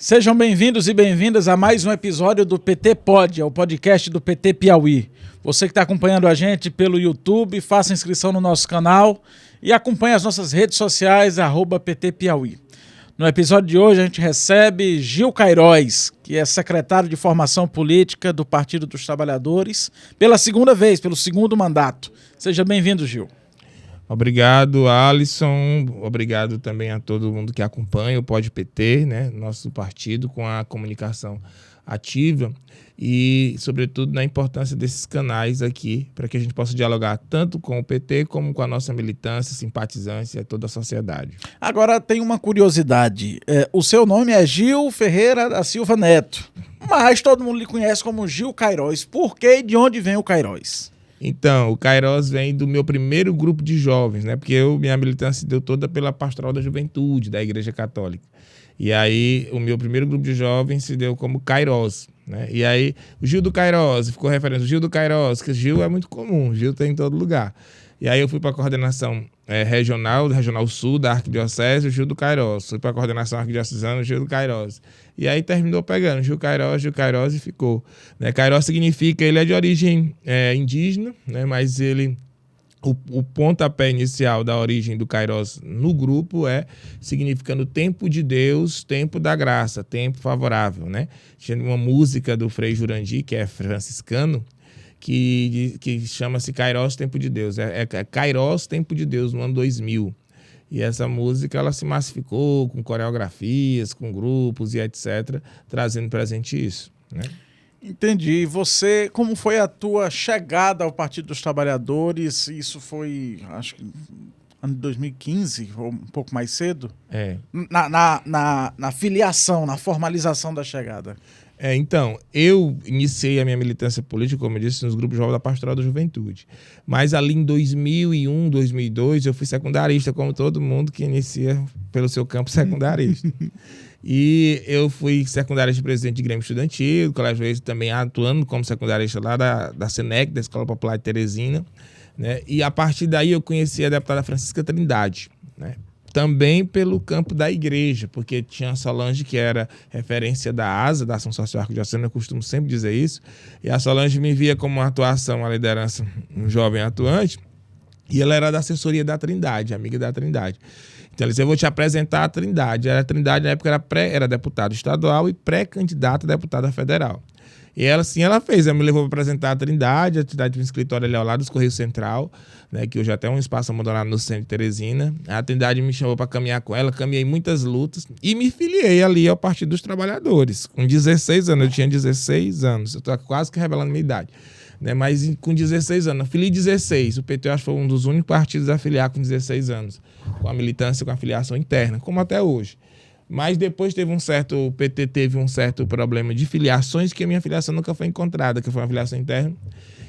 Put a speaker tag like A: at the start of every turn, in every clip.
A: Sejam bem-vindos e bem-vindas a mais um episódio do PT Pod, o podcast do PT Piauí. Você que está acompanhando a gente pelo YouTube, faça inscrição no nosso canal e acompanhe as nossas redes sociais, @PT Piauí. No episódio de hoje a gente recebe Gil Queiroz, que é secretário de Formação Política do Partido dos Trabalhadores, pela segunda vez, pelo segundo mandato. Seja bem-vindo, Gil.
B: Obrigado, Alisson. Obrigado também a todo mundo que acompanha o Pod PT, né, nosso partido, com a comunicação ativa e, sobretudo, na importância desses canais aqui, para que a gente possa dialogar tanto com o PT como com a nossa militância, simpatizância e toda a sociedade.
A: Agora tem uma curiosidade. O seu nome é Gil Ferreira da Silva Neto, mas todo mundo lhe conhece como Gil Queiroz. Por quê e de onde vem o Queiroz?
B: Então, o Queiroz vem do meu primeiro grupo de jovens, né? Porque minha militância se deu toda pela Pastoral da Juventude, da Igreja Católica. E aí, o meu primeiro grupo de jovens se deu como Queiroz, né? E aí, o Gil do Queiroz, ficou referência, o Gil do Queiroz, que Gil é muito comum, Gil tem em todo lugar. E aí eu fui para a coordenação regional Sul da Arquidiocese, o Gil do Queiroz. Fui para a coordenação arquidiocesana, o Gil do Queiroz. E aí terminou pegando Gil Queiroz e ficou. Né? Queiroz significa, ele é de origem indígena, né? Mas ele... O pontapé inicial da origem do Queiroz no grupo é significando tempo de Deus, tempo da graça, tempo favorável, né? Tinha uma música do Frei Jurandir, que é franciscano, que chama-se Queiroz, Tempo de Deus. É Queiroz, Tempo de Deus, no ano 2000. E essa música ela se massificou com coreografias, com grupos e etc., trazendo presente isso, né?
A: Entendi. E você, como foi a tua chegada ao Partido dos Trabalhadores? Isso foi, acho que, ano de 2015, ou um pouco mais cedo? Na filiação, na formalização da chegada.
B: Então, eu iniciei a minha militância política, como eu disse, nos grupos jovens da Pastoral da Juventude. Mas ali em 2001, 2002, eu fui secundarista, como todo mundo que inicia pelo seu campo secundarista. E eu fui secundarista de presidente de Grêmio Estudantil, Colégio Reis, também atuando como secundarista lá da SENEC, da Escola Popular de Teresina, né? E a partir daí eu conheci a deputada Francisca Trindade, né? Também pelo campo da igreja, porque tinha a Solange, que era referência da ASA, da Ação Social Arquidiocesana, eu costumo sempre dizer isso, e a Solange me via como uma atuação, uma liderança, um jovem atuante, e ela era da assessoria da Trindade, amiga da Trindade. Então, ela disse, eu vou te apresentar a Trindade. A Trindade, na época, era deputada estadual e pré-candidata a deputada federal. E ela, sim, ela fez. Ela me levou para apresentar a Trindade tinha um escritório ali ao lado dos Correios Central, né, que hoje até é um espaço abandonado no centro de Teresina. A Trindade me chamou para caminhar com ela, caminhei muitas lutas e me filiei ali ao Partido dos Trabalhadores. Com 16 anos, eu tinha 16 anos, eu estou quase que revelando minha idade. Né, mas com 16 anos, eu filiei 16. O PT, eu acho que foi um dos únicos partidos a filiar com 16 anos, com a militância, com a filiação interna, como até hoje. Mas depois o PT teve um certo problema de filiações, que a minha filiação nunca foi encontrada, que foi uma filiação interna,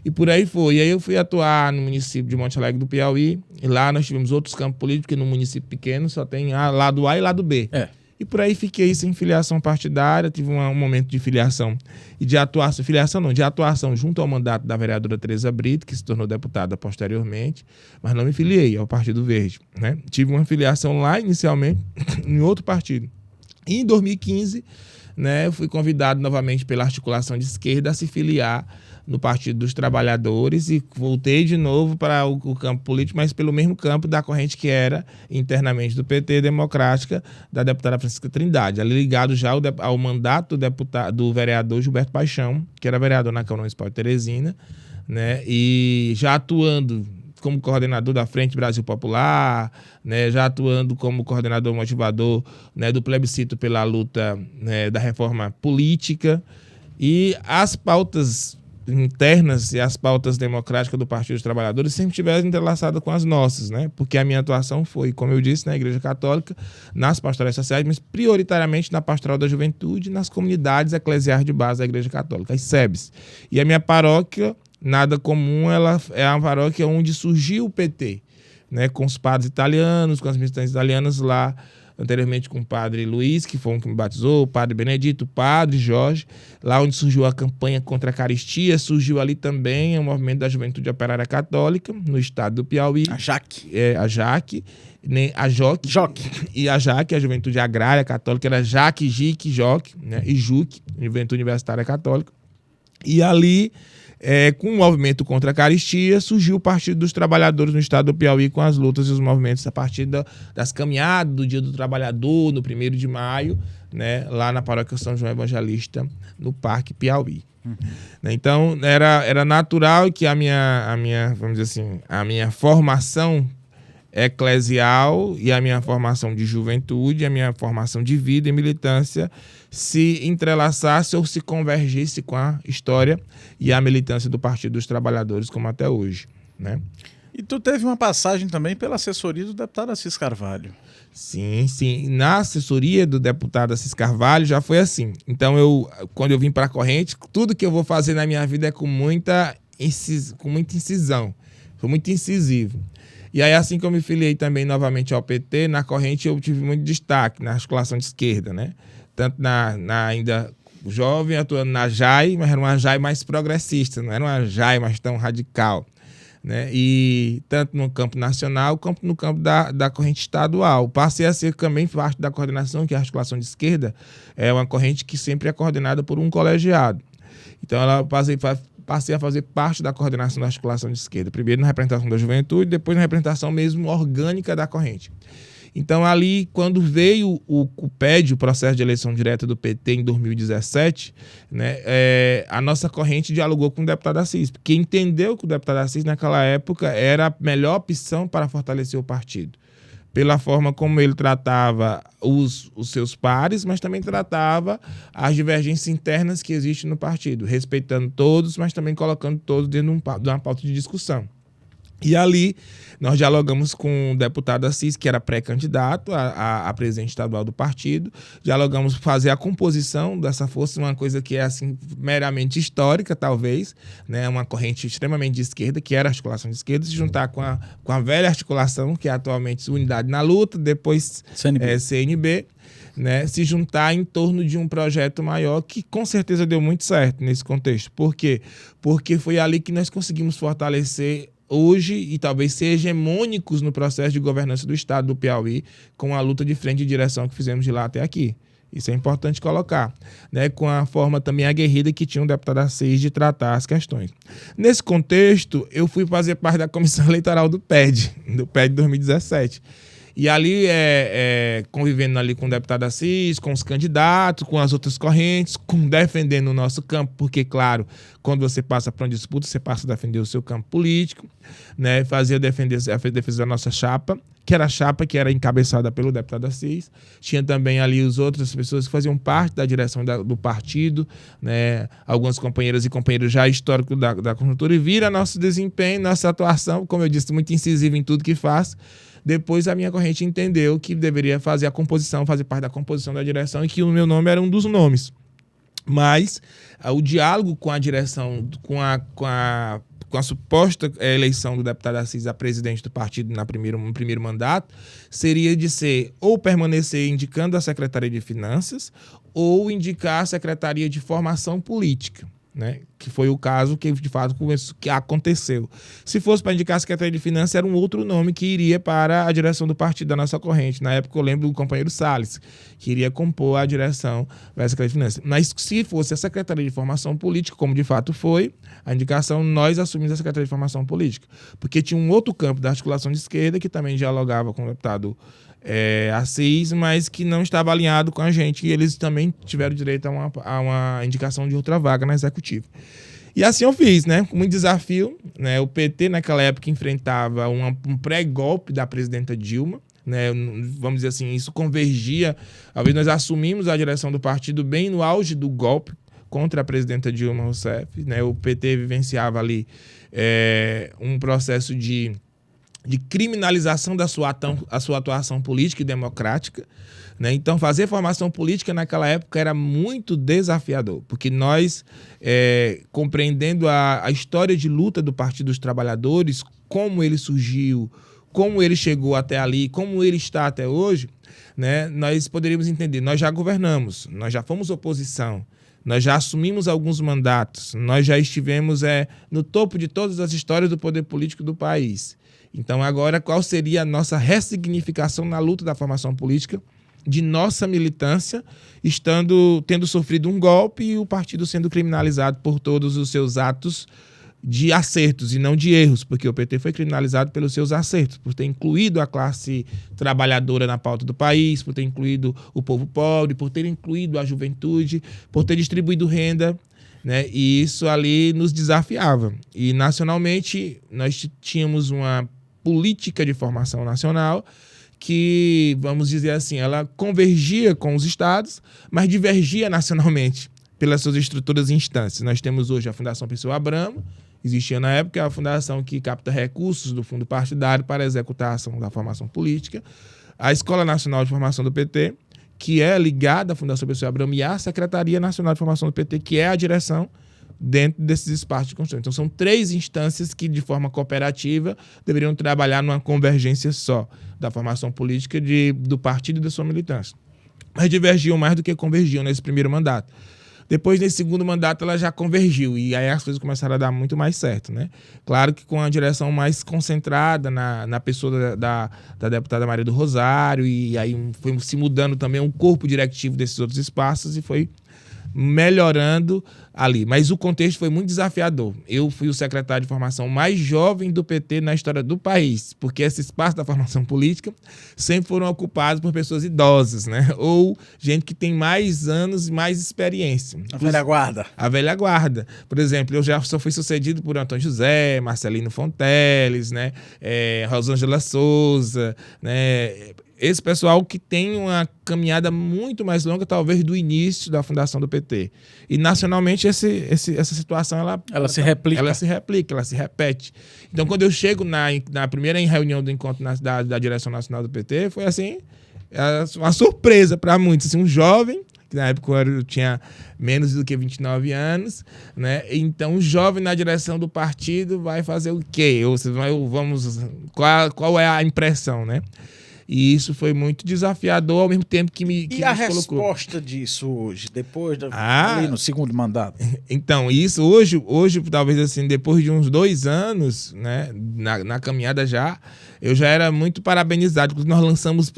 B: e por aí foi. E aí eu fui atuar no município de Monte Alegre do Piauí, e lá nós tivemos outros campos políticos, porque no município pequeno só tem lado A e lado B. E por aí fiquei sem filiação partidária, tive um momento de filiação e de atuação junto ao mandato da vereadora Tereza Brito, que se tornou deputada posteriormente, mas não me filiei ao Partido Verde, né? Tive uma filiação lá inicialmente em outro partido. E em 2015, né, eu fui convidado novamente pela articulação de esquerda a se filiar no Partido dos Trabalhadores e voltei de novo para o campo político, mas pelo mesmo campo da corrente que era internamente do PT Democrática, da deputada Francisca Trindade, ali ligado já ao mandato do vereador Gilberto Paixão, que era vereador na Câmara Municipal de Teresina, né, e já atuando como coordenador da Frente Brasil Popular, né, já atuando como coordenador motivador, né, do plebiscito pela luta, né, da reforma política, e as pautas internas e as pautas democráticas do Partido dos Trabalhadores sempre estiveram entrelaçadas com as nossas, né? Porque a minha atuação foi, como eu disse, na Igreja Católica, nas pastorais sociais, mas prioritariamente na Pastoral da Juventude, nas comunidades eclesiais de base da Igreja Católica, as SEBs. E a minha paróquia, Nada Comum, ela é uma paróquia onde surgiu o PT, né? Com os padres italianos, com as militantes italianas lá anteriormente com o padre Luiz, que foi um que me batizou, o padre Benedito, o padre Jorge, lá onde surgiu a campanha contra a caristia, surgiu ali também o movimento da Juventude Operária Católica, no estado do Piauí.
A: A JAC.
B: A JAC, a JOC e a JAC, a Juventude Agrária Católica, era JAC, JIC, JOC, né? E JUC, Juventude Universitária Católica. E ali, com o movimento contra a caristia, surgiu o Partido dos Trabalhadores no estado do Piauí, com as lutas e os movimentos a partir das caminhadas do Dia do Trabalhador, no 1º de maio, né? Lá na Paróquia São João Evangelista, no Parque Piauí. Então, era natural que a minha, vamos dizer assim, a minha formação eclesial e a minha formação de juventude, a minha formação de vida e militância se entrelaçasse ou se convergisse com a história e a militância do Partido dos Trabalhadores, como até hoje, né?
A: E tu teve uma passagem também pela assessoria do deputado Assis Carvalho.
B: Sim, sim. Na assessoria do deputado Assis Carvalho já foi assim. Então, quando eu vim para a corrente, tudo que eu vou fazer na minha vida é com muita incisão. Foi muito incisivo. E aí, assim que eu me filiei também novamente ao PT, na corrente eu tive muito destaque na articulação de esquerda, né? Tanto ainda jovem, atuando na JAI, mas era uma JAI mais progressista, não era uma JAI mais tão radical, né? E tanto no campo nacional, como no campo da corrente estadual. Passei a ser também parte da coordenação, que é a articulação de esquerda, é uma corrente que sempre é coordenada por um colegiado. Então, passei a fazer parte da coordenação da articulação de esquerda. Primeiro na representação da juventude, depois na representação mesmo orgânica da corrente. Então, ali, quando veio o PED, o processo de eleição direta do PT em 2017, né, a nossa corrente dialogou com o deputado Assis, porque entendeu que o deputado Assis, naquela época, era a melhor opção para fortalecer o partido. Pela forma como ele tratava os seus pares, mas também tratava as divergências internas que existem no partido, respeitando todos, mas também colocando todos dentro de uma pauta de discussão. E ali nós dialogamos com o deputado Assis, que era pré-candidato a presidente estadual do partido. Dialogamos fazer a composição dessa força, uma coisa que é assim meramente histórica, talvez, né? Uma corrente extremamente de esquerda, que era a articulação de esquerda, se juntar com a velha articulação, que é atualmente Unidade na Luta, depois CNB, né? Se juntar em torno de um projeto maior que com certeza deu muito certo nesse contexto. Por quê? Porque foi ali que nós conseguimos fortalecer hoje e talvez ser hegemônicos no processo de governança do estado do Piauí, com a luta de frente e direção que fizemos de lá até aqui. Isso é importante colocar, né? Com a forma também aguerrida que tinha o deputado Assis de tratar as questões. Nesse contexto, eu fui fazer parte da comissão eleitoral do PED 2017. E ali, convivendo ali com o deputado Assis, com os candidatos, com as outras correntes, defendendo o nosso campo, porque, claro, quando você passa para uma disputa, você passa a defender o seu campo político, né? Fazia a defesa da nossa chapa, que era encabeçada pelo deputado Assis. Tinha também ali as outras pessoas que faziam parte da direção do partido, né? Algumas companheiras e companheiros já históricos da conjuntura, e vira nosso desempenho, nossa atuação, como eu disse, muito incisiva em tudo que faz. Depois a minha corrente entendeu que deveria fazer parte da composição da direção, e que o meu nome era um dos nomes. Mas o diálogo com a direção, com a suposta eleição do deputado Assis a presidente do partido no primeiro mandato, seria de ser ou permanecer indicando a Secretaria de Finanças ou indicar a Secretaria de Formação Política, né? Que foi o caso que, de fato, que aconteceu. Se fosse para indicar a Secretaria de Finanças, era um outro nome que iria para a direção do partido da nossa corrente. Na época, eu lembro do companheiro Salles, que iria compor a direção da Secretaria de Finanças. Mas se fosse a Secretaria de Formação Política, como de fato foi, a indicação, nós assumimos a Secretaria de Formação Política. Porque tinha um outro campo da articulação de esquerda que também dialogava com o deputado Assis, mas que não estava alinhado com a gente, e eles também tiveram direito a uma indicação de outra vaga na executiva. E assim eu fiz, né? Com muito desafio, né? O PT naquela época enfrentava um pré-golpe da presidenta Dilma, né? Vamos dizer assim, isso convergia. Talvez nós assumimos a direção do partido bem no auge do golpe contra a presidenta Dilma Rousseff, né? O PT vivenciava ali um processo de criminalização da sua atuação política e democrática, né? Então, fazer formação política naquela época era muito desafiador, porque nós, compreendendo a história de luta do Partido dos Trabalhadores, como ele surgiu, como ele chegou até ali, como ele está até hoje, né, nós poderíamos entender, nós já governamos, nós já fomos oposição, nós já assumimos alguns mandatos, nós já estivemos no topo de todas as histórias do poder político do país. Então, agora, qual seria a nossa ressignificação na luta da formação política de nossa militância, tendo sofrido um golpe e o partido sendo criminalizado por todos os seus atos de acertos e não de erros, porque o PT foi criminalizado pelos seus acertos, por ter incluído a classe trabalhadora na pauta do país, por ter incluído o povo pobre, por ter incluído a juventude, por ter distribuído renda, né? E isso ali nos desafiava. E nacionalmente nós tínhamos uma política de formação nacional que, vamos dizer assim, ela convergia com os estados, mas divergia nacionalmente pelas suas estruturas e instâncias. Nós temos hoje a Fundação Pessoa Abramo. Existia na época a fundação que capta recursos do fundo partidário para executar a ação da formação política. A Escola Nacional de Formação do PT, que é ligada à Fundação Pessoa Abramo, e a Secretaria Nacional de Formação do PT, que é a direção dentro desses espaços de construção. Então, são 3 instâncias que, de forma cooperativa, deveriam trabalhar numa convergência só da formação política do partido e da sua militância. Mas divergiam mais do que convergiam nesse primeiro mandato. Depois, nesse segundo mandato, ela já convergiu e aí as coisas começaram a dar muito mais certo, né? Claro que com a direção mais concentrada na pessoa da deputada Maria do Rosário, e aí foi se mudando também o corpo diretivo desses outros espaços e foi melhorando ali. Mas o contexto foi muito desafiador. Eu fui o secretário de formação mais jovem do PT na história do país, porque esse espaço da formação política sempre foram ocupados por pessoas idosas, né? Ou gente que tem mais anos e mais experiência.
A: A velha guarda.
B: A velha guarda. Por exemplo, eu já só fui sucedido por Antônio José, Marcelino Fonteles, né? Rosângela Souza, né? Esse pessoal que tem uma caminhada muito mais longa, talvez, do início da fundação do PT. E, nacionalmente, essa situação, ela se replica. Ela se replica, ela se repete. Então, quando eu chego na primeira reunião do encontro da direção nacional do PT, foi, assim, uma surpresa para muitos. Assim, um jovem, que na época eu tinha menos do que 29 anos, né? Então, um jovem na direção do partido vai fazer o quê? Qual é a impressão, né? E isso foi muito desafiador ao mesmo tempo que me
A: E a resposta disso hoje, depois ali no segundo mandato?
B: Então, isso hoje, talvez assim, depois de uns 2 anos, né, na caminhada eu já era muito parabenizado. Nós lançamos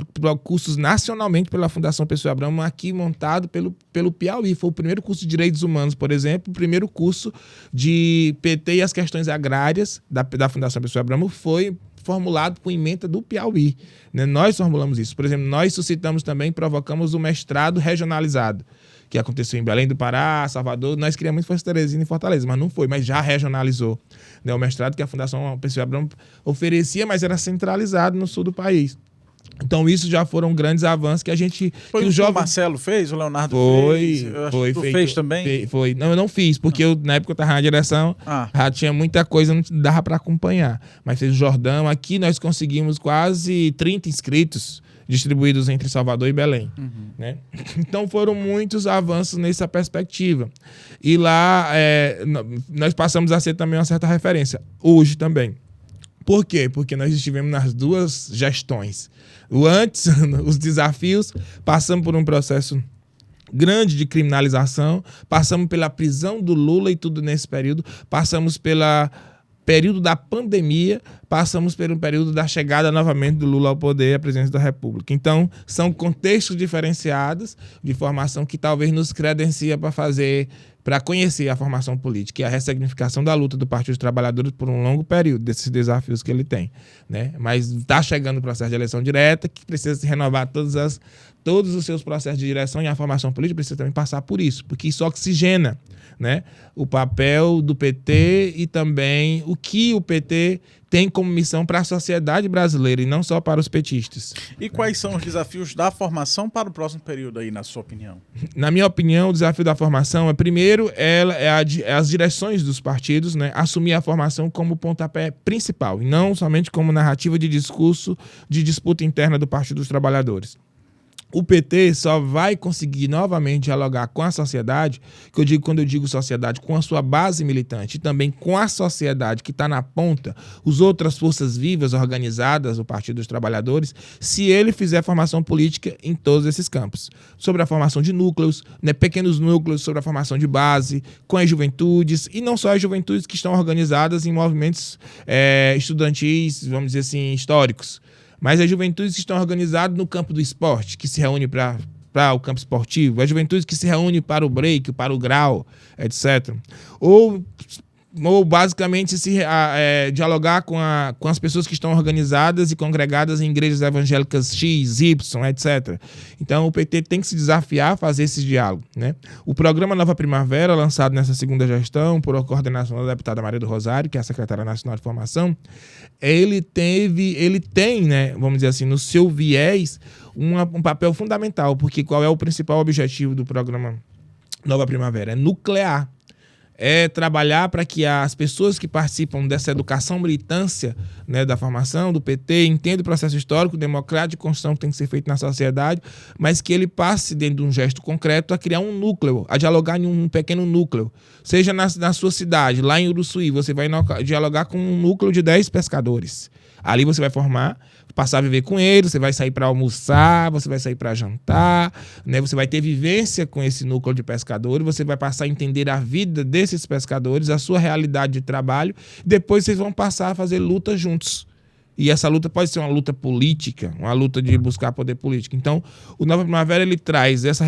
B: cursos nacionalmente pela Fundação Pessoa Abramo, aqui montado pelo Piauí. Foi o primeiro curso de Direitos Humanos, por exemplo. O primeiro curso de PT e as questões agrárias da Fundação Pessoa Abramo foi formulado com ementa do Piauí, né? Nós formulamos isso. Por exemplo, nós suscitamos também, provocamos o mestrado regionalizado, que aconteceu em Belém do Pará, Salvador. Nós queríamos muito fosse Teresina e Fortaleza, mas não foi, mas já regionalizou, né? O mestrado que a Fundação Pessoa Abramo oferecia, mas era centralizado no sul do país. Então, isso já foram grandes avanços que a gente...
A: Foi
B: que
A: o jovem... Marcelo fez, o Leonardo fez?
B: Foi
A: tu
B: feito,
A: fez também?
B: Foi. Não, eu não fiz, porque na época eu estava na direção, já tinha muita coisa, não dava para acompanhar. Mas fez o Jordão. Aqui nós conseguimos quase 30 inscritos distribuídos entre Salvador e Belém. Né? Então, foram muitos avanços nessa perspectiva. E lá, nós passamos a ser também uma certa referência. Hoje também. Por quê? Porque nós estivemos nas 2 gestões. Antes, os desafios, passamos por um processo grande de criminalização, passamos pela prisão do Lula e tudo nesse período, passamos pelo período da pandemia, passamos pelo período da chegada novamente do Lula ao poder e à presidência da República. Então, são contextos diferenciados de formação que talvez nos credencia para conhecer a formação política e a ressignificação da luta do Partido dos Trabalhadores por um longo período, desses desafios que ele tem, né? Mas está chegando o processo de eleição direta, que precisa se renovar todos os seus processos de direção, e a formação política precisa também passar por isso, porque isso oxigena, né, o papel do PT e também o que o PT tem como missão para a sociedade brasileira e não só para os petistas.
A: E quais são os desafios da formação para o próximo período aí, na sua opinião?
B: Na minha opinião, o desafio da formação primeiro, as direções dos partidos, né, assumir a formação como pontapé principal e não somente como narrativa de discurso de disputa interna do Partido dos Trabalhadores. o PT só vai conseguir novamente dialogar com a sociedade, que eu digo, quando eu digo sociedade, com a sua base militante e também com a sociedade que está na ponta, as outras forças vivas organizadas, o Partido dos Trabalhadores, se ele fizer formação política em todos esses campos. Sobre a formação de núcleos, né, pequenos núcleos, sobre a formação de base, com as juventudes, e não só as juventudes que estão organizadas em movimentos estudantis, vamos dizer assim, históricos, mas as juventudes que estão organizadas no campo do esporte, que se reúne para o campo esportivo, as juventudes que se reúne para o break, para o grau, etc. Ou basicamente dialogar com as pessoas que estão organizadas e congregadas em igrejas evangélicas X, Y, etc. Então o PT tem que se desafiar a fazer esse diálogo, né? O programa Nova Primavera, lançado nessa segunda gestão por coordenação da deputada Maria do Rosário, que é a secretária nacional de formação, ele tem, né, vamos dizer assim, no seu viés, um papel fundamental, porque qual é o principal objetivo do programa Nova Primavera? É nuclear. É trabalhar para que as pessoas que participam dessa educação militância, né, da formação do PT entendam o processo histórico, democrático de construção que tem que ser feito na sociedade, mas que ele passe dentro de um gesto concreto a criar um núcleo, a dialogar em um pequeno núcleo. Seja na sua cidade, lá em Uruçuí, você vai dialogar com um núcleo de 10 pescadores. Ali você vai passar a viver com eles, você vai sair para almoçar, você vai sair para jantar, né? Você vai ter vivência com esse núcleo de pescadores, você vai passar a entender a vida desses pescadores, a sua realidade de trabalho, depois vocês vão passar a fazer luta juntos. E essa luta pode ser uma luta política, uma luta de buscar poder político. Então, o Nova Primavera ele traz essa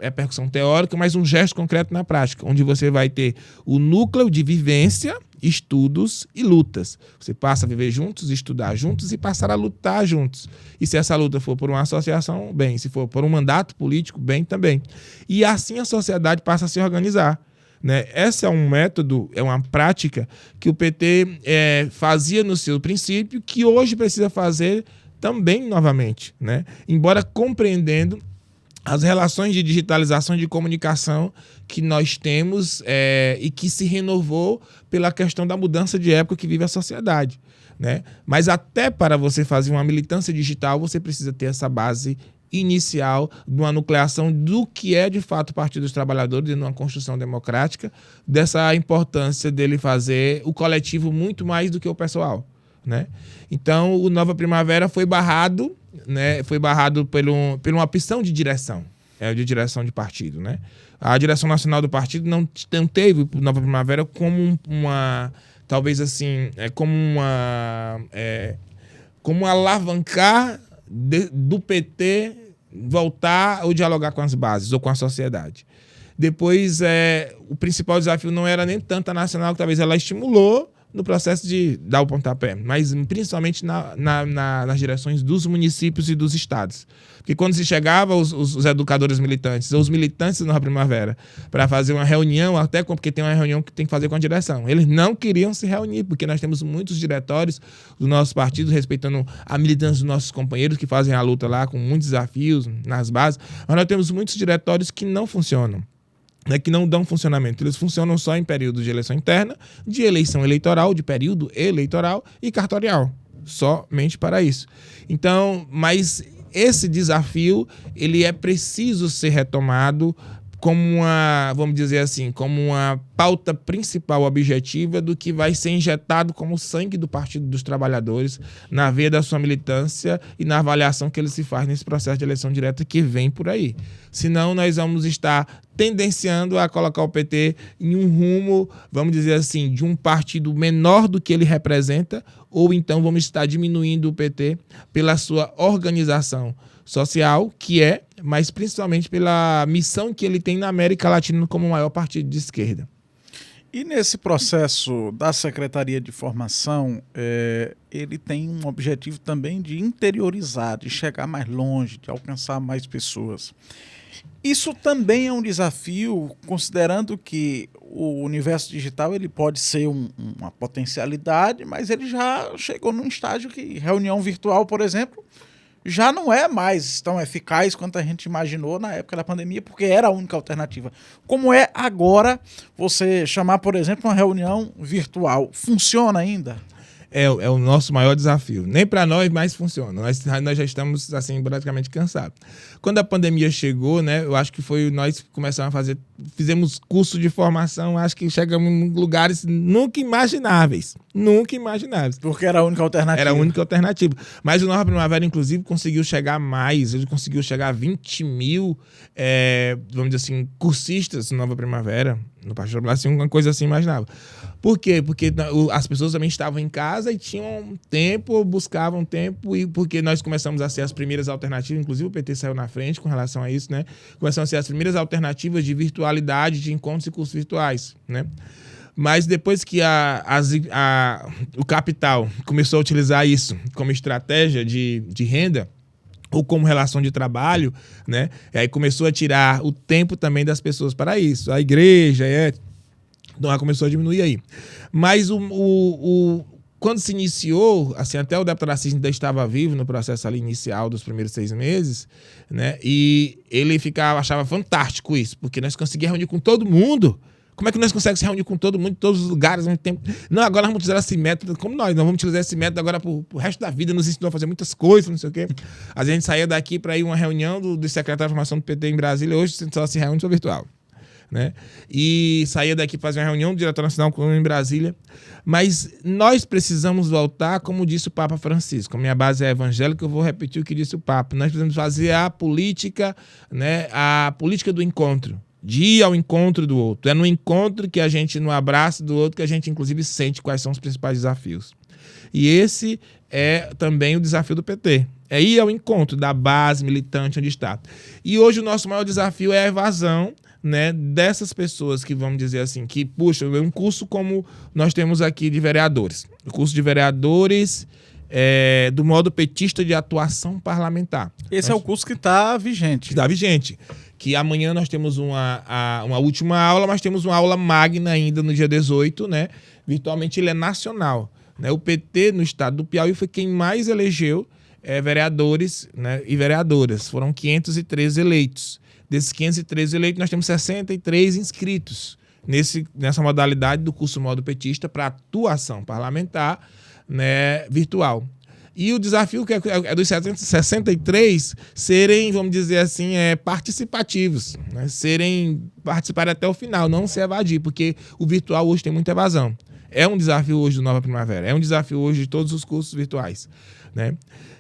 B: repercussão teórica, mas um gesto concreto na prática, onde você vai ter o núcleo de vivência, estudos e lutas. Você passa a viver juntos, estudar juntos e passar a lutar juntos. E se essa luta for por uma associação, bem. Se for por um mandato político, bem também. E assim a sociedade passa a se organizar, né? Esse é um método, é uma prática que o PT fazia no seu princípio, que hoje precisa fazer também novamente, né? Embora compreendendo as relações de digitalização e de comunicação que nós temos e que se renovou pela questão da mudança de época que vive a sociedade, né? Mas até para você fazer uma militância digital, você precisa ter essa base inicial de uma nucleação do que é de fato o Partido dos Trabalhadores e numa construção democrática, dessa importância dele fazer o coletivo muito mais do que o pessoal, né? Então, o Nova Primavera foi barrado, né? Foi barrado por uma opção de direção, de direção de partido, né? A direção nacional do partido não teve o Nova Primavera como talvez assim, como alavancar do PT voltar ou dialogar com as bases ou com a sociedade. Depois, o principal desafio não era nem tanto a nacional, que talvez ela estimulou no processo de dar o pontapé, mas principalmente nas direções dos municípios e dos estados. Porque quando se chegava os educadores militantes, ou os militantes na Primavera, para fazer uma reunião, até porque tem uma reunião que tem que fazer com a direção, eles não queriam se reunir, porque nós temos muitos diretórios do nosso partido, respeitando a militância dos nossos companheiros, que fazem a luta lá com muitos desafios nas bases, mas nós temos muitos diretórios que não funcionam, né, que não dão funcionamento. Eles funcionam só em período de eleição interna, de eleição eleitoral, de período eleitoral e cartorial. Somente para isso. Então, mas esse desafio, ele é preciso ser retomado como vamos dizer assim, como uma pauta principal objetiva do que vai ser injetado como sangue do Partido dos Trabalhadores na veia da sua militância e na avaliação que ele se faz nesse processo de eleição direta que vem por aí. Senão nós vamos estar tendenciando a colocar o PT em um rumo, vamos dizer assim, de um partido menor do que ele representa, ou então vamos estar diminuindo o PT pela sua organização social, mas principalmente pela missão que ele tem na América Latina como o maior partido de esquerda.
A: E nesse processo da Secretaria de Formação, ele tem um objetivo também de interiorizar, de chegar mais longe, de alcançar mais pessoas. Isso também é um desafio, considerando que o universo digital ele pode ser uma potencialidade, mas ele já chegou num estágio que reunião virtual, por exemplo, já não é mais tão eficaz quanto a gente imaginou na época da pandemia, porque era a única alternativa. Como é agora você chamar, por exemplo, uma reunião virtual? Funciona ainda?
B: é o nosso maior desafio. Nem para nós mais funciona. Nós já estamos assim praticamente cansados. Quando a pandemia chegou, né, eu acho que nós começamos a fizemos curso de formação, acho que chegamos em lugares nunca imagináveis.
A: Porque era a única alternativa.
B: Era a única alternativa. Mas o Nova Primavera, inclusive, conseguiu chegar mais. Ele conseguiu chegar a 20 mil, vamos dizer assim, cursistas no Nova Primavera. No Partido Popular, assim, uma coisa assim imaginável. Por quê? Porque as pessoas também estavam em casa e tinham tempo, buscavam tempo, e porque nós começamos a ser as primeiras alternativas, inclusive o PT saiu na frente com relação a isso, né? Começamos a ser as primeiras alternativas de virtualidade, de encontros e cursos virtuais, né? Mas depois que o capital começou a utilizar isso como estratégia de renda, ou como relação de trabalho, né? E aí começou a tirar o tempo também das pessoas para isso. A igreja, então ela começou a diminuir aí. Mas quando se iniciou, assim, até o deputado Assis ainda estava vivo no processo ali inicial dos primeiros 6 meses, né? E ele achava fantástico isso, porque nós conseguíamos reunir com todo mundo. Como é que nós conseguimos se reunir com todo mundo, em todos os lugares, ao mesmo tempo? Não, agora nós vamos utilizar esse método, como nós vamos utilizar esse método agora pro resto da vida, nos ensinou a fazer muitas coisas, não sei o quê. Às vezes a gente saía daqui para ir uma reunião do secretário de formação do PT em Brasília, hoje só se reúne só virtual, né? E saía daqui para fazer uma reunião do diretor nacional em Brasília. Mas nós precisamos voltar, como disse o Papa Francisco. A minha base é evangélica, eu vou repetir o que disse o Papa. Nós precisamos fazer a política, né, a política do encontro. De ir ao encontro do outro. É no encontro que a gente, no abraço do outro, que a gente, inclusive, sente quais são os principais desafios. E esse é também o desafio do PT. É ir ao encontro da base militante onde está. E hoje o nosso maior desafio é a evasão, né, dessas pessoas que, vamos dizer assim, que puxam um curso como nós temos aqui de vereadores. O curso de vereadores do modo petista de atuação parlamentar.
A: Esse é o curso que está vigente.
B: Está vigente. Que amanhã nós temos uma última aula, mas temos uma aula magna ainda no dia 18, né? Virtualmente ele é nacional, né? O PT no estado do Piauí foi quem mais elegeu vereadores, né, e vereadoras. Foram 513 eleitos. Desses 513 eleitos, nós temos 63 inscritos nessa modalidade do curso modo petista para atuação parlamentar, né, virtual. E o desafio que é dos 63 serem, vamos dizer assim, participativos, né? Participarem até o final, não se evadir, porque o virtual hoje tem muita evasão. É um desafio hoje do Nova Primavera, é um desafio hoje de todos os cursos virtuais, né?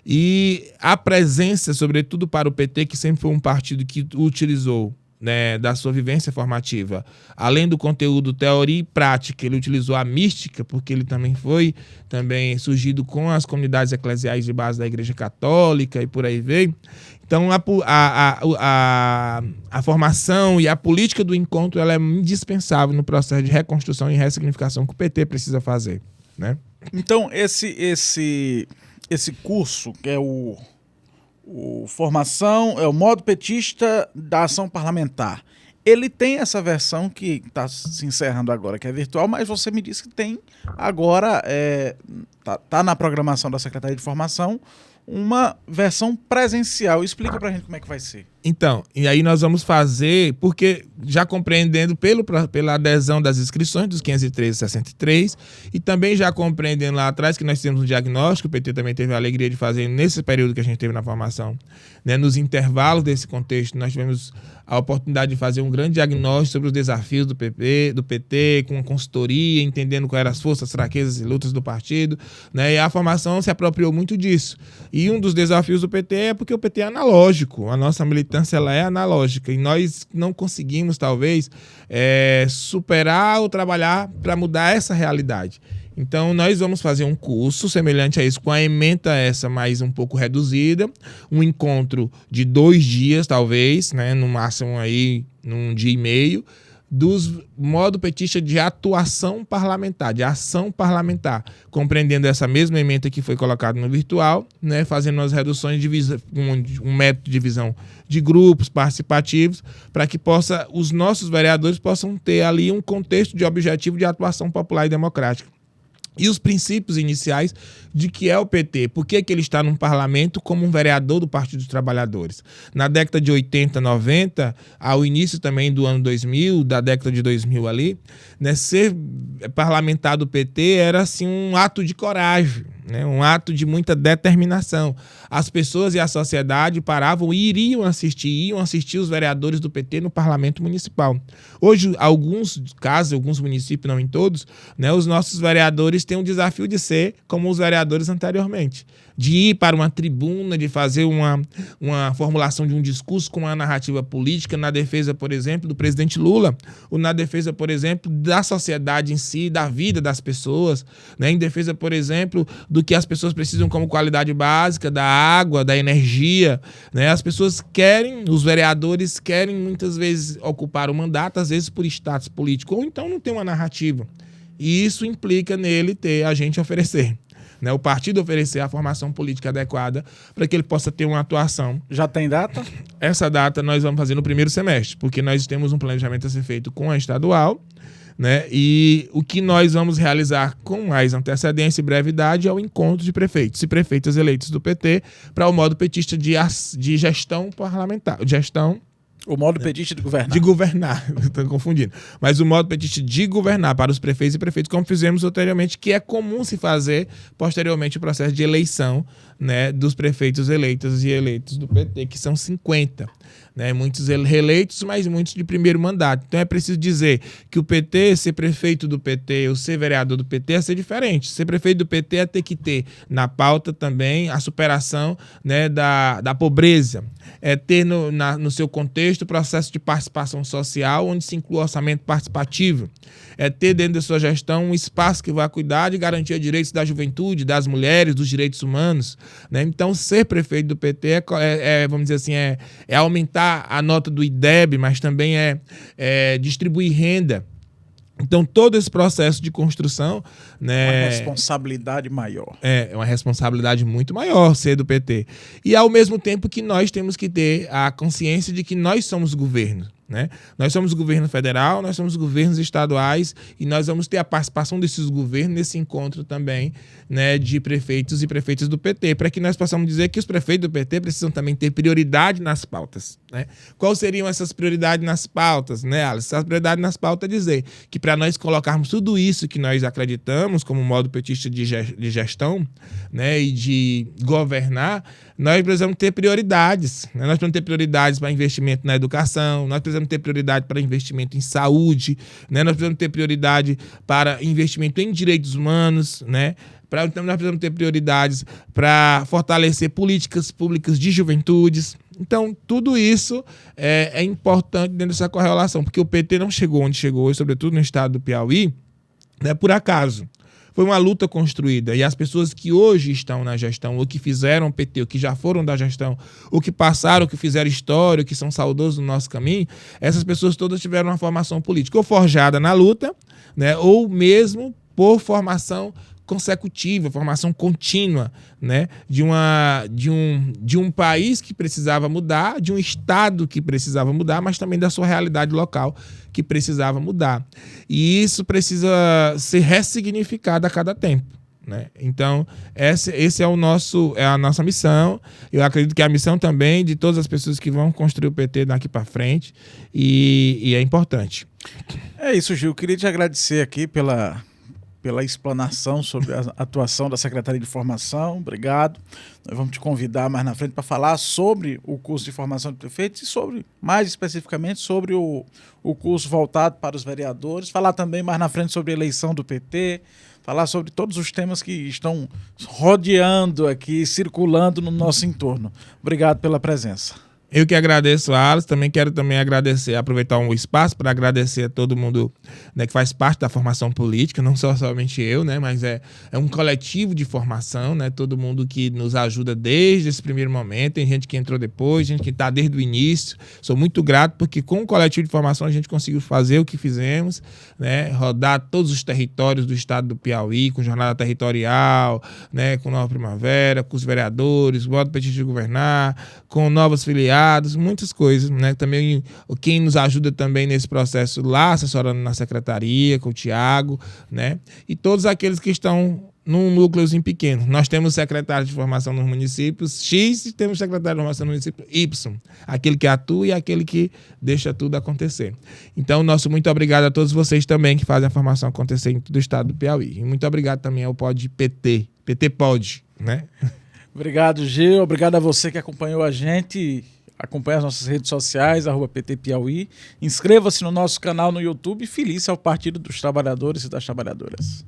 B: E a presença, sobretudo para o PT, que sempre foi um partido que utilizou, né, da sua vivência formativa, além do conteúdo teoria e prática, ele utilizou a mística, porque ele também foi surgido com as comunidades eclesiais de base da Igreja Católica e por aí veio. Então a formação e a política do encontro ela é indispensável no processo de reconstrução e ressignificação que o PT precisa fazer, né?
A: Então esse curso, que é o formação, é o modo petista da ação parlamentar. Ele tem essa versão que está se encerrando agora, que é virtual, mas você me disse que tem agora, tá na programação da Secretaria de Formação, uma versão presencial. Explica pra gente como é que vai ser.
B: Então, e aí nós vamos fazer, porque já compreendendo pela adesão das inscrições dos 513,63 e também já compreendendo lá atrás que nós temos um diagnóstico, o PT também teve a alegria de fazer nesse período que a gente teve na formação, né, nos intervalos desse contexto, nós tivemos a oportunidade de fazer um grande diagnóstico sobre os desafios do PT, com consultoria, entendendo quais eram as forças, fraquezas e lutas do partido, né, e a formação se apropriou muito disso. E um dos desafios do PT é porque o PT é analógico, a nossa militância ela é analógica e nós não conseguimos, talvez, superar ou trabalhar para mudar essa realidade. Então, nós vamos fazer um curso semelhante a isso, com a ementa essa mais um pouco reduzida, um encontro de 2 dias, talvez, né, no máximo aí, num dia e meio, dos modo petista de atuação parlamentar, de ação parlamentar, compreendendo essa mesma ementa que foi colocada no virtual, né, fazendo umas reduções de um método de divisão de grupos participativos, para que os nossos vereadores possam ter ali um contexto de objetivo de atuação popular e democrática. e os princípios iniciais de que é o PT. Por que ele está num parlamento como um vereador do Partido dos Trabalhadores? Na década de 80, 90, ao início também do ano 2000, da década de 2000 ali, né, ser parlamentar do PT era assim, um ato de coragem, né, um ato de muita determinação. As pessoas e a sociedade paravam e iam assistir os vereadores do PT no parlamento municipal. Hoje, alguns casos, alguns municípios, não em todos, né, os nossos vereadores têm um desafio de ser como os vereadores anteriormente, de ir para uma tribuna, de fazer uma formulação de um discurso com uma narrativa política na defesa, por exemplo, do presidente Lula, ou na defesa, por exemplo, da sociedade em si, da vida das pessoas, né? Em defesa, por exemplo, do que as pessoas precisam como qualidade básica, da água, da energia, né? As pessoas querem, os vereadores querem muitas vezes ocupar o mandato, às vezes por status político, ou então não tem uma narrativa. E isso implica nele ter a gente oferecer. Né, o partido oferecer a formação política adequada para que ele possa ter uma atuação.
A: Já tem data?
B: Essa data nós vamos fazer no primeiro semestre, porque nós temos um planejamento a ser feito com a estadual, né, e o que nós vamos realizar com mais antecedência e brevidade é o encontro de prefeitos e prefeitas eleitos do PT para o modo petista de gestão parlamentar,
A: O modo petista de governar.
B: De governar, estou confundindo. Mas o modo petista de governar para os prefeitos e prefeitos, como fizemos anteriormente, que é comum se fazer posteriormente o processo de eleição, né, dos prefeitos eleitos e eleitos do PT, que são 50. Né, muitos reeleitos, mas muitos de primeiro mandato. Então é preciso dizer que o PT, ser prefeito do PT ou ser vereador do PT é ser diferente. Ser prefeito do PT é ter que ter na pauta também a superação, né, da pobreza. É ter no seu contexto o processo de participação social, onde se inclui o orçamento participativo. É ter dentro da sua gestão um espaço que vai cuidar de garantir direitos da juventude, das mulheres, dos direitos humanos. Né? Então, ser prefeito do PT vamos dizer assim, é aumentar a nota do IDEB, mas também é distribuir renda. Então, todo esse processo de construção... Né,
A: uma responsabilidade maior.
B: É uma responsabilidade muito maior ser do PT. E, ao mesmo tempo que nós temos que ter a consciência de que nós somos governo. Né? Nós somos governo federal, nós somos governos estaduais e nós vamos ter a participação desses governos nesse encontro também, né, de prefeitos e prefeitas do PT, para que nós possamos dizer que os prefeitos do PT precisam também ter prioridade nas pautas. Né? Quais seriam essas prioridades nas pautas? Né, Alice? Essa prioridade nas pautas é dizer que para nós colocarmos tudo isso que nós acreditamos como modo petista de gestão, né, e de governar, nós precisamos ter prioridades. Né? Nós precisamos ter prioridades para investimento na educação, nós precisamos ter prioridade para investimento em saúde, né? Nós precisamos ter prioridade para investimento em direitos humanos, né? Então, nós precisamos ter prioridades para fortalecer políticas públicas de juventudes. Então, tudo isso é importante dentro dessa correlação, porque o PT não chegou onde chegou, e sobretudo no estado do Piauí, né, por acaso. Foi uma luta construída e as pessoas que hoje estão na gestão, ou que fizeram o PT, ou que já foram da gestão, ou que passaram, ou que fizeram história, ou que são saudosos do nosso caminho, essas pessoas todas tiveram uma formação política ou forjada na luta, né, ou mesmo por formação consecutiva, formação contínua, né, de um país que precisava mudar, de um estado que precisava mudar, mas também da sua realidade local que precisava mudar. E isso precisa ser ressignificado a cada tempo. Né? Então, esse é a nossa missão. Eu acredito que é a missão também de todas as pessoas que vão construir o PT daqui para frente, e é importante.
A: É isso, Gil. Queria te agradecer aqui pela explanação sobre a atuação da Secretaria de Formação. Obrigado. Nós vamos te convidar mais na frente para falar sobre o curso de formação de prefeitos e mais especificamente sobre o curso voltado para os vereadores. Falar também mais na frente sobre a eleição do PT, falar sobre todos os temas que estão rodeando aqui, circulando no nosso entorno. Obrigado pela presença.
B: Eu que agradeço a Alice, também quero agradecer, aproveitar um espaço para agradecer a todo mundo, né, que faz parte da formação política, não somente eu, né, mas é um coletivo de formação, né, todo mundo que nos ajuda desde esse primeiro momento, tem gente que entrou depois, gente que está desde o início. Sou muito grato porque com o coletivo de formação a gente conseguiu fazer o que fizemos, né, rodar todos os territórios do estado do Piauí, com jornada territorial, né, com Nova Primavera, com os vereadores, o modo petista de governar, com novas filiais, associados, muitas coisas, né? Também quem nos ajuda também nesse processo lá, assessorando na secretaria, com o Tiago, né? E todos aqueles que estão num núcleozinho pequeno. Nós temos secretário de formação nos municípios X e temos secretário de formação no município Y. Aquele que atua e aquele que deixa tudo acontecer. Então, nosso muito obrigado a todos vocês também que fazem a formação acontecer em todo o estado do Piauí. E muito obrigado também ao Pod PT. PT Pod, né?
A: Obrigado, Gil. Obrigado a você que acompanhou a gente. Acompanhe as nossas redes sociais, @PT Piauí. Inscreva-se no nosso canal no YouTube e filie-se ao Partido dos Trabalhadores e das Trabalhadoras.